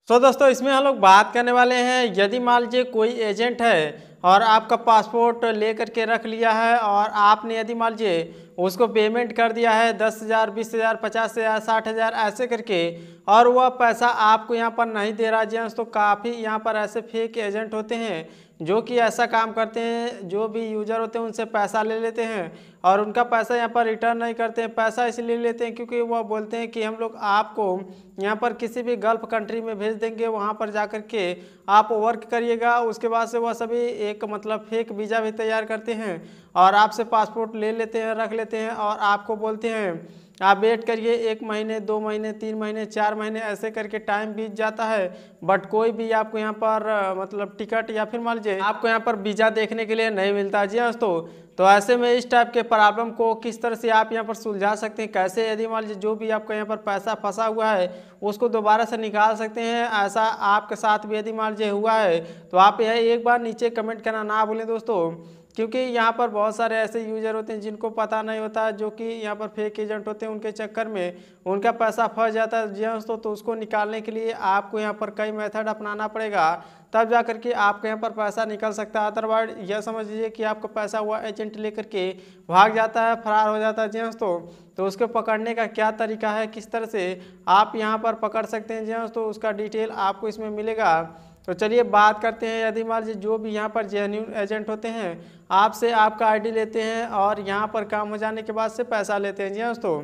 तो दोस्तों इसमें हम लोग बात करने वाले हैं, यदि मान लीजिए कोई एजेंट है और आपका पासपोर्ट ले करके रख लिया है और आपने यदि मान लीजिए उसको पेमेंट कर दिया है 10,000, 20,000, 50,000, 60,000 ऐसे करके, और वह पैसा आपको यहाँ पर नहीं दे रहा जी। तो काफ़ी यहाँ पर ऐसे फेक एजेंट होते हैं जो कि ऐसा काम करते हैं, जो भी यूजर होते हैं उनसे पैसा ले लेते हैं और उनका पैसा यहाँ पर रिटर्न नहीं करते हैं। पैसा इसलिए लेते हैं क्योंकि वह बोलते हैं कि हम लोग आपको यहाँ पर किसी भी गल्फ कंट्री में भेज देंगे, वहाँ पर जा कर के आप वर्क करिएगा। उसके बाद से वह सभी एक मतलब फेक वीज़ा भी तैयार करते हैं और आपसे पासपोर्ट ले लेते हैं, रख लेते हैं और आपको बोलते हैं आप वेट करिए, 1 महीने, 2 महीने, 3 महीने, 4 महीने ऐसे करके टाइम बीत जाता है, बट कोई भी आपको यहाँ पर मतलब टिकट या फिर मान लीजिए आपको यहाँ पर वीज़ा देखने के लिए नहीं मिलता जी दोस्तों। तो ऐसे में इस टाइप के प्रॉब्लम को किस तरह से आप यहाँ पर सुलझा सकते हैं, कैसे यदि मान लीजिए जो भी आपका यहाँ पर पैसा फंसा हुआ है उसको दोबारा से निकाल सकते हैं, ऐसा आपके साथ भी यदि मान लीजिए हुआ है तो आप यह एक बार नीचे कमेंट करना ना भूलें दोस्तों, क्योंकि यहाँ पर बहुत सारे ऐसे यूजर होते हैं जिनको पता नहीं होता, जो कि यहाँ पर फेक एजेंट होते हैं, उनके चक्कर में उनका पैसा फंस जाता है जी दोस्तों। तो उसको निकालने के लिए आपको यहाँ पर कई मेथड अपनाना पड़ेगा, तब जा करके आपके यहाँ पर पैसा निकल सकता है। अदरवाइज यह समझ लीजिए कि आपका पैसा हुआ एजेंट लेकर के भाग जाता है, फरार हो जाता है जी दोस्तों। तो उसको पकड़ने का क्या तरीका है, किस तरह से आप यहाँ पर पकड़ सकते हैं जी दोस्तों, उसका डिटेल आपको इसमें मिलेगा। तो चलिए बात करते हैं। यदि मान लीजिए जो भी यहाँ पर जेन्युइन एजेंट होते हैं आपसे आपका आईडी लेते हैं और यहाँ पर काम हो जाने के बाद से पैसा लेते हैं जी दोस्तों।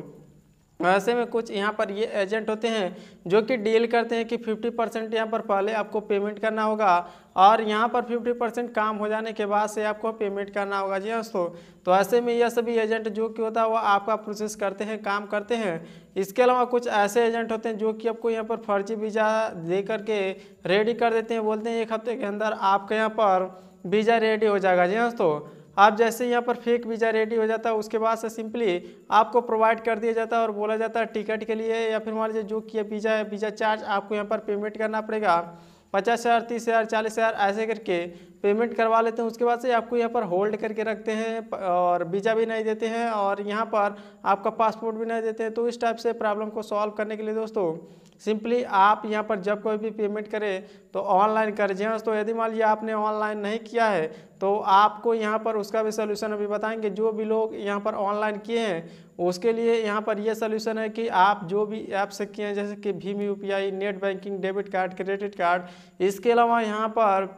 ऐसे में कुछ यहाँ पर ये एजेंट होते हैं जो कि डील करते हैं कि 50% यहाँ पर पहले आपको पेमेंट करना होगा और यहाँ पर 50% काम हो जाने के बाद से आपको पेमेंट करना होगा जी दोस्तों। तो ऐसे में यह सभी एजेंट जो कि होता है वो आपका प्रोसेस करते हैं, काम करते हैं। इसके अलावा कुछ ऐसे एजेंट होते हैं जो कि आपको यहाँ पर फर्जी वीज़ा दे करके रेडी कर देते हैं, बोलते हैं 1 हफ्ते के अंदर आपके यहाँ पर वीज़ा रेडी हो जाएगा जी दोस्तों। आप जैसे यहाँ पर फेक वीज़ा रेडी हो जाता है उसके बाद से सिंपली आपको प्रोवाइड कर दिया जाता है और बोला जाता है टिकट के लिए या फिर मान लीजिए जो कि वीज़ा है, वीज़ा चार्ज आपको यहाँ पर पेमेंट करना पड़ेगा 50,000, 30,000, 40,000 ऐसे करके पेमेंट करवा लेते हैं। उसके बाद से आपको यहाँ पर होल्ड करके रखते हैं और वीज़ा भी नहीं देते हैं और यहाँ पर आपका पासपोर्ट भी नहीं देते हैं। तो इस टाइप से प्रॉब्लम को सॉल्व करने के लिए दोस्तों सिंपली आप यहाँ पर जब कोई भी पेमेंट करें तो ऑनलाइन कर जी। तो यदि मान लीजिए आपने ऑनलाइन नहीं किया है तो आपको यहाँ पर उसका भी सोल्यूशन अभी बताएंगे। जो भी लोग यहाँ पर ऑनलाइन किए हैं उसके लिए यहाँ पर ये सोल्यूशन है कि आप जो भी ऐप से किए हैं जैसे कि Bhim UPI, net banking, debit card, credit card, इसके अलावा यहाँ पर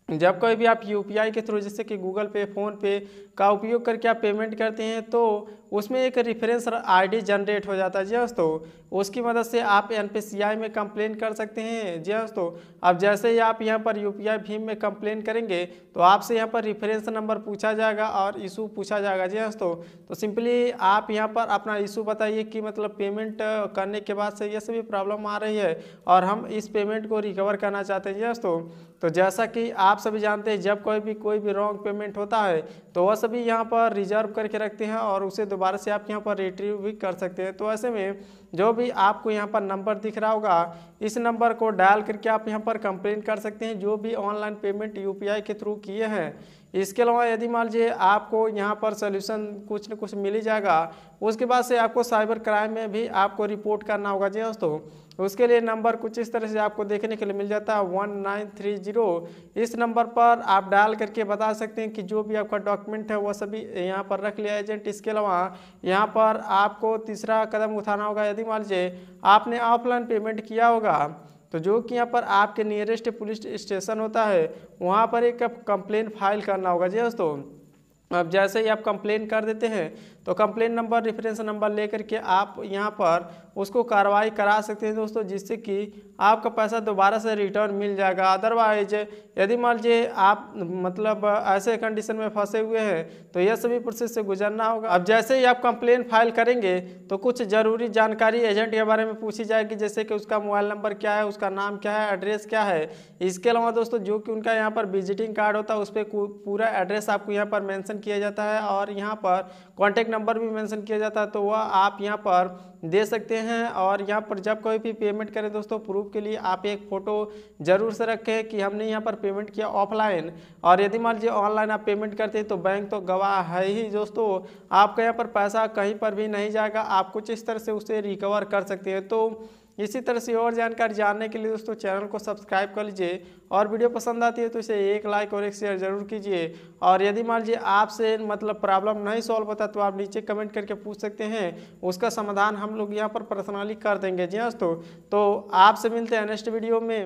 जब कोई भी आप UPI के थ्रू जैसे कि गूगल पे, फ़ोन पे का उपयोग करके आप पेमेंट करते हैं तो उसमें एक रेफरेंस आईडी जनरेट हो जाता है जी दोस्तों। उसकी मदद से आप NPCI में कंप्लेन कर सकते हैं जी दोस्तों। अब जैसे ही आप यहाँ पर UPI भीम में कंप्लेन करेंगे तो आपसे यहाँ पर रेफरेंस नंबर पूछा जाएगा और इशू पूछा जाएगा जी दोस्तों। तो सिंपली आप यहाँ पर अपना इशू बताइए कि मतलब पेमेंट करने के बाद से ये सभी प्रॉब्लम आ रही है और हम इस पेमेंट को रिकवर करना चाहते हैं जी दोस्तों। तो जैसा कि आप सभी जानते हैं जब कोई भी रॉन्ग पेमेंट होता है तो वह सभी यहाँ पर रिजर्व करके रखते हैं और उसे दोबारा से आप यहाँ पर रिट्रीव भी कर सकते हैं। तो ऐसे में जो भी आपको यहाँ पर नंबर दिख रहा होगा इस नंबर को डायल करके आप यहाँ पर कंप्लेन कर सकते हैं जो भी ऑनलाइन पेमेंट UPI के थ्रू किए हैं। इसके अलावा यदि मान लीजिए आपको यहाँ पर सोल्यूशन कुछ न कुछ मिल ही जाएगा, उसके बाद से आपको साइबर क्राइम में भी आपको रिपोर्ट करना होगा जी दोस्तों। उसके लिए नंबर कुछ इस तरह से आपको देखने के लिए मिल जाता है 1930। इस नंबर पर आप डायल करके बता सकते हैं कि जो भी आपका डॉक्यूमेंट है वह सभी यहाँ पर रख लिया एजेंट। इसके अलावा यहाँ पर आपको तीसरा कदम उठाना होगा। यदि मान लीजिए आपने ऑफलाइन पेमेंट किया होगा तो जो कि यहाँ पर आपके नियरेस्ट पुलिस स्टेशन होता है वहाँ पर एक कंप्लेन फाइल करना होगा जी दोस्तों। अब जैसे ही आप कंप्लेन कर देते हैं तो कंप्लेन नंबर, रेफरेंस नंबर लेकर के आप यहाँ पर उसको कार्रवाई करा सकते हैं दोस्तों, जिससे कि आपका पैसा दोबारा से रिटर्न मिल जाएगा। अदरवाइज यदि मान लीजिए आप मतलब ऐसे कंडीशन में फंसे हुए हैं तो यह सभी प्रोसेस से गुजरना होगा। अब जैसे ही आप कंप्लेन फाइल करेंगे तो कुछ ज़रूरी जानकारी एजेंट के बारे में पूछी जाएगी, जैसे कि उसका मोबाइल नंबर क्या है, उसका नाम क्या है, एड्रेस क्या है। इसके अलावा दोस्तों जो कि उनका यहाँ पर विजिटिंग कार्ड होता है उस पर पूरा एड्रेस आपको यहाँ पर मेंशन किया जाता है और यहाँ पर कॉन्टैक्ट नंबर भी मेंशन किया जाता है, तो वह आप यहाँ पर दे सकते हैं। और यहाँ पर जब कोई भी पेमेंट करें दोस्तों प्रूफ के लिए आप एक फ़ोटो ज़रूर से रखें कि हमने यहाँ पर पेमेंट किया ऑफलाइन। और यदि मान लीजिए ऑनलाइन आप पेमेंट करते हैं तो बैंक तो गवाह है ही दोस्तों, आपका यहाँ पर पैसा कहीं पर भी नहीं जाएगा, आप कुछ इस तरह से उसे रिकवर कर सकते हैं। तो इसी तरह से और जानकारी जानने के लिए दोस्तों चैनल को सब्सक्राइब कर लीजिए और वीडियो पसंद आती है तो इसे एक लाइक और एक शेयर जरूर कीजिए। और यदि मान लीजिए आपसे मतलब प्रॉब्लम नहीं सॉल्व होता तो आप नीचे कमेंट करके पूछ सकते हैं, उसका समाधान हम लोग यहाँ पर पर्सनली कर देंगे। जी हाँ दोस्तों, तो आपसे मिलते हैं नेक्स्ट वीडियो में।